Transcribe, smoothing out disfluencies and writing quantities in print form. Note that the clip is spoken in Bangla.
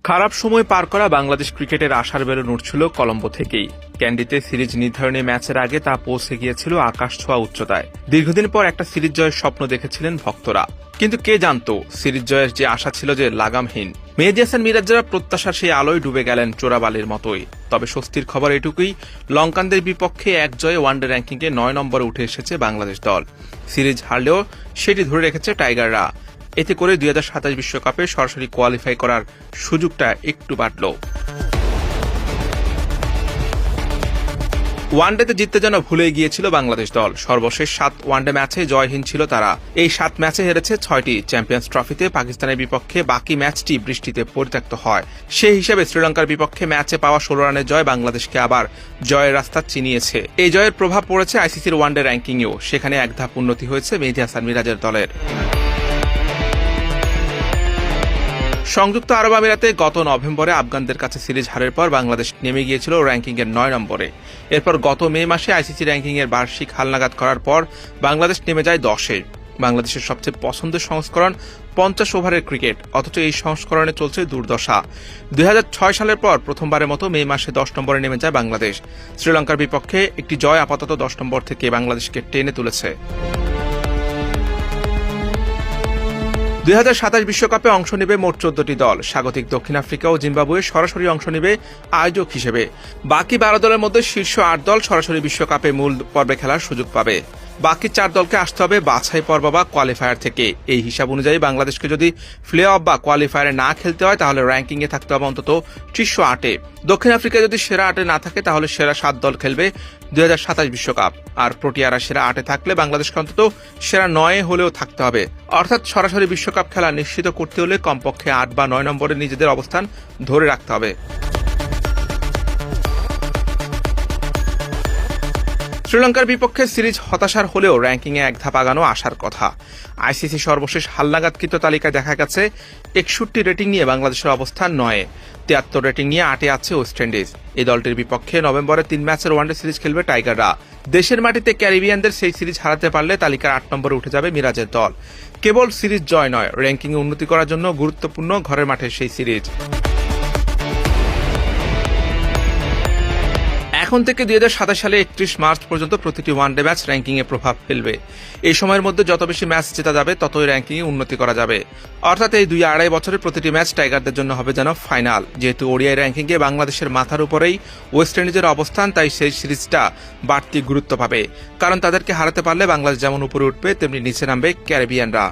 খারাপ সময় পার করা বাংলাদেশ ক্রিকেটের আশার বেলুন উঠছিল কলম্বো থেকেই। ক্যান্ডিতে সিরিজ নির্ধারণী ম্যাচের আগে তা পৌঁছে গিয়েছিল আকাশ ছোঁয়া উচ্চতায়। দীর্ঘদিন পর একটা সিরিজ জয়ের স্বপ্ন দেখেছিলেন ভক্তরা, কিন্তু কে জানতো সিরিজ জয়ের যে আশা ছিল যে লাগামহীন। মেহেদী হাসান মিরাজরা প্রত্যাশার সেই আলোয় ডুবে গেলেন চোরাবালির মতোই। তবে স্বস্তির খবর এটুকুই, লঙ্কানদের বিপক্ষে এক জয়ে ওয়ানডে র্যাঙ্কিংয়ে 9 নম্বরে উঠে এসেছে বাংলাদেশ দল। সিরিজ হারলেও সেটি ধরে রেখেছে টাইগাররা। এতে করে 2027 বিশ্বকাপে সরাসরি কোয়ালিফাই করার সুযোগটা একটু বাড়ল। ওয়ানডেতে জিততে যেন ভুলে গিয়েছিল বাংলাদেশ দল। সর্বশেষ 7 ওয়ানডে ম্যাচে জয়হীন ছিল তারা। এই 7 ম্যাচে হেরেছে 6টি। চ্যাম্পিয়ন্স ট্রফিতে পাকিস্তানের বিপক্ষে বাকি ম্যাচটি বৃষ্টিতে পরিত্যক্ত হয়। সেই হিসেবে শ্রীলঙ্কার বিপক্ষে ম্যাচে পাওয়া 16 রানের জয় বাংলাদেশকে আবার জয়ের রাস্তা চিনিয়েছে। এই জয়ের প্রভাব পড়েছে আইসিসির ওয়ানডে র্যাঙ্কিংয়েও। সেখানে এক ধাপ উন্নতি হয়েছে মেহেদী হাসান মিরাজের দলের। সংযুক্ত আরব আমিরাতে গত নভেম্বরে আফগানদের কাছে সিরিজ হারের পর বাংলাদেশ নেমে গিয়েছিল র্যাঙ্কিংয়ের 9 নম্বরে। এরপর গত মে মাসে আইসিসি র্যাঙ্কিংয়ের বার্ষিক হালনাগাদ করার পর বাংলাদেশ নেমে যায় 10-এ। বাংলাদেশের সবচেয়ে পছন্দের সংস্করণ 50 ওভারের ক্রিকেট, অথচ এই সংস্করণে চলছে দুর্দশা। 2006 সালের পর প্রথমবারের মতো মে মাসে 10 নম্বরে নেমে যায় বাংলাদেশ। শ্রীলঙ্কার বিপক্ষে একটি জয় আপাতত 10 নম্বর থেকে বাংলাদেশকে টেনে তুলেছে। 2027 বিশ্বকাপে অংশ নেবে মোট 14টি দল। স্বাগতিক দক্ষিণ আফ্রিকা ও জিম্বাবুয়ে সরাসরি অংশ নেবে আয়োজক হিসেবে। বাকি 12 দলের মধ্যে শীর্ষ 8 দল সরাসরি বিশ্বকাপে মূল পর্বে খেলার সুযোগ পাবে। বাকি 4 দলকে আসতে হবে বাছাই পর্ব বা কোয়ালিফায়ার থেকে। এই হিসাব অনুযায়ী বাংলাদেশকে যদি প্লে অফ বা কোয়ালিফায়ারে না খেলতে হয় তাহলে র্যাঙ্কিংয়ে থাকতে হবে অন্তত শীর্ষ 8-এ। দক্ষিণ আফ্রিকা যদি সেরা 8-এ না থাকে তাহলে সেরা 7 দল খেলবে 2027 বিশ্বকাপ। আর প্রোটিয়ারা সেরা 8-এ থাকলে বাংলাদেশকে অন্তত সেরা 9-এ হলেও থাকতে হবে। অর্থাৎ সরাসরি বিশ্বকাপ খেলা নিশ্চিত করতে হলে কমপক্ষে 8 বা 9 নম্বরে নিজেদের অবস্থান ধরে রাখতে হবে। শ্রীলঙ্কার বিপক্ষে সিরিজ হতাশার হলেও র্যাঙ্কিংয়ে এক ধাপ আগানো আসার কথা। আইসিসি সর্বশেষ হালনাগাদকৃত তালিকায় দেখা গেছে 61 রেটিং নিয়ে বাংলাদেশের অবস্থান 9-এ, 73 রেটিং নিয়ে 8-এ আছে ওয়েস্ট ইন্ডিজ। এই দলটির বিপক্ষে নভেম্বরে 3 ম্যাচের ওয়ানডে সিরিজ খেলবে টাইগাররা। দেশের মাটিতে ক্যারিবিয়ানদের সেই সিরিজ হারাতে পারলে তালিকার 8 নম্বরে উঠে যাবে মিরাজের দল। কেবল সিরিজ জয় নয়, র্যাঙ্কিংয়ে উন্নতি করার জন্য গুরুত্বপূর্ণ ঘরের মাঠে সেই সিরিজ। এখন থেকে 2027 সালে 31 মার্চ পর্যন্ত প্রতিটি ওয়ানডে ম্যাচ র্যাঙ্কিংয়ে প্রভাব ফেলবে। এই সময়ের মধ্যে যত বেশি ম্যাচ জেতা যাবে ততই র্যাঙ্কিংয়ে উন্নতি করা যাবে। অর্থাৎ এই 2-2.5 বছরের প্রতিটি ম্যাচ টাইগারদের জন্য হবে যেন ফাইনাল। যেহেতু ওডিআই র্যাঙ্কিংয়ে বাংলাদেশের মাথার উপরেই ওয়েস্ট ইন্ডিজের অবস্থান, তাই সেই সিরিজটা বাড়তি গুরুত্ব পাবে। কারণ তাদেরকে হারাতে পারলে বাংলাদেশ যেমন উপরে উঠবে তেমনি নিচে নামবে ক্যারিবিয়ানরা।